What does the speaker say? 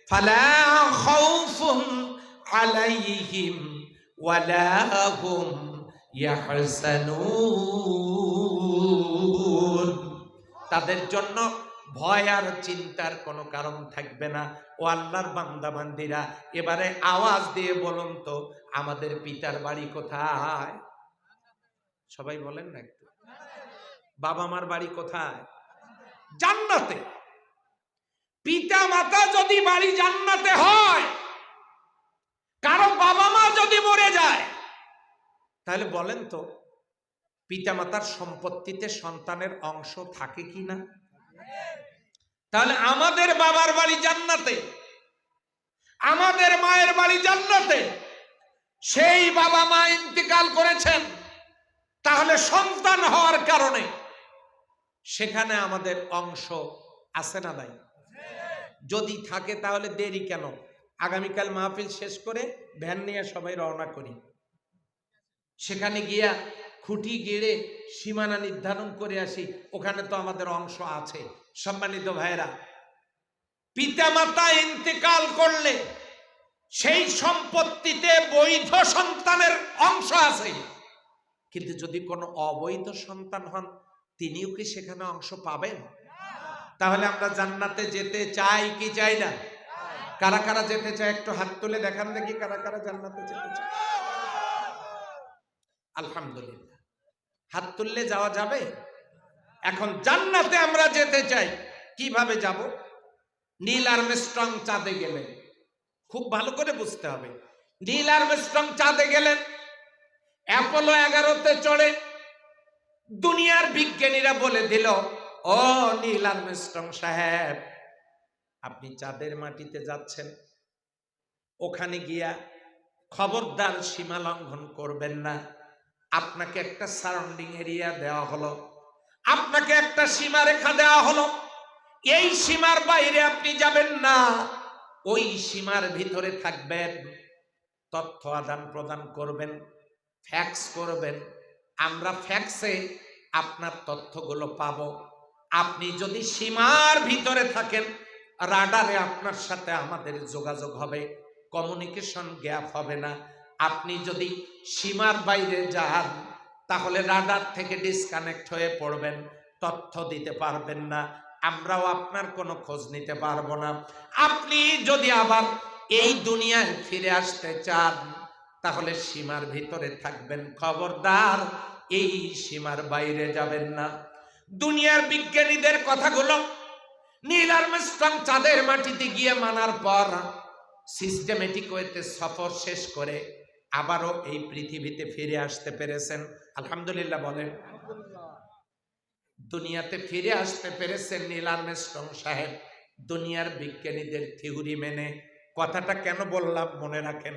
ফালা খাউফুন আলাইহিম ওয়ালা হুম ইয়াহজানুন, তাদের জন্য ভয় আর চিন্তার কোনো কারণ থাকবে না। ও আল্লাহর বান্দা বান্দিরা, এবারে আওয়াজ দিয়ে বলুন তো, আমাদের পিতার বাড়ি কোথায়? সবাই বলেন না একটু। বাবা মার বাড়ি কোথায়? জান্নাতে। পিতা মাতা যদি বাড়ি জান্নাতে হয়, কারো বাবা মা যদি মরে যায়, তাহলে বলেন তো পিতা মাতার সম্পত্তিতে সন্তানের অংশ থাকে কি না? তাহলে আমাদের বাবার বাড়ি জান্নাতে, আমাদের মায়ের বাড়ি জান্নাতে, সেই বাবা মা ইন্তেকাল করেছেন, তাহলে সন্তান হওয়ার কারণে সেখানে আমাদের অংশ আছে না নাই? যদি থাকে তাহলে দেরি কেন? আগামীকাল মাহফিল শেষ করে ভ্যান নিয়ে সবাই রওনা করি, সেখানে গিয়া খুঁটি গেড়ে সীমানা নির্ধারণ করে আসি, ওখানে তো আমাদের অংশ আছে। সম্মানিত ভাইরা, পিতামাতা ইন্তেকাল করলে সেই সম্পত্তিতে বৈধ সন্তানের অংশ আছে, কিন্তু যদি কোনো অবৈধ সন্তান হন, তিনিও কি সেখানে অংশ পাবেন? তাহলে আমরা জান্নাতে যেতে চাই কি চাই না? কারা কারা যেতে চায় একটু হাত তুলে দেখান দেখি, কারা কারা জান্নাতে যেতে চায়? আলহামদুলিল্লাহ, হাত তুললে যাওয়া যাবে। এখন জান্নাতে আমরা যেতে চাই, কিভাবে যাব? নীল আর্মস্ট্রং চাঁদে গেলেন, খুব ভালো করে বুঝতে হবে। নীল আর্মস্ট্রং চাঁদে গেলেন, অ্যাপোলো 11তে চড়ে দুনিয়ার বিজ্ঞানীরা বলে দিল, ও নীল আর্মস্ট্রং সাহেব, আপনি চাঁদের মাটিতে যাচ্ছেন, ওখানে গিয়া খবরদার সীমা লঙ্ঘন করবেন না। আপনাকে একটা সারাউন্ডিং এরিয়া দেওয়া হলো, আপনাকে একটা সীমা রেখা দেওয়া হলো, এই সীমার বাইরে আপনি যাবেন না, ওই সীমার ভিতরে থাকবেন, তথ্য আদান প্রদান করবেন, ফ্যাক্স করবেন, আমরা ফ্যাক্সে আপনার তথ্যগুলো পাবো। আপনি যদি সীমার ভিতরে থাকেন, রাডারে আপনার সাথে আমাদের যোগাযোগ হবে, কমিউনিকেশন গ্যাপ হবে না। আপনি যদি সীমার বাইরে যান, তাহলে রাডার থেকে ডিসকানেক্ট হয়ে পড়বেন, তথ্য দিতে পারবেন না, আমরাও আপনার কোনো খোঁজ নিতে পারবো না। আপনি যদি আবার এই দুনিয়ায় ফিরে আসতে চান, তাহলে সীমার ভিতরে থাকবেন, খবরদার এই সীমার বাইরে যাবেন না। দুনিয়ার বিজ্ঞানীদের কথাগুলো নীল আর্মস্ট্রং চাঁদের মাটিতে গিয়ে মানার পর সিস্টেমেটিক ওয়েতে সফর শেষ করে আবারও এই পৃথিবীতে ফিরে আসতে পেরেছেন। আলহামদুলিল্লাহ বলেন। দুনিয়াতে ফিরে আসতে পেরেছেন নীল আর্মস্ট্রং সাহেব দুনিয়ার বিজ্ঞানীদের থিওরি মেনে। কথাটা কেন বললাম মনে রাখেন।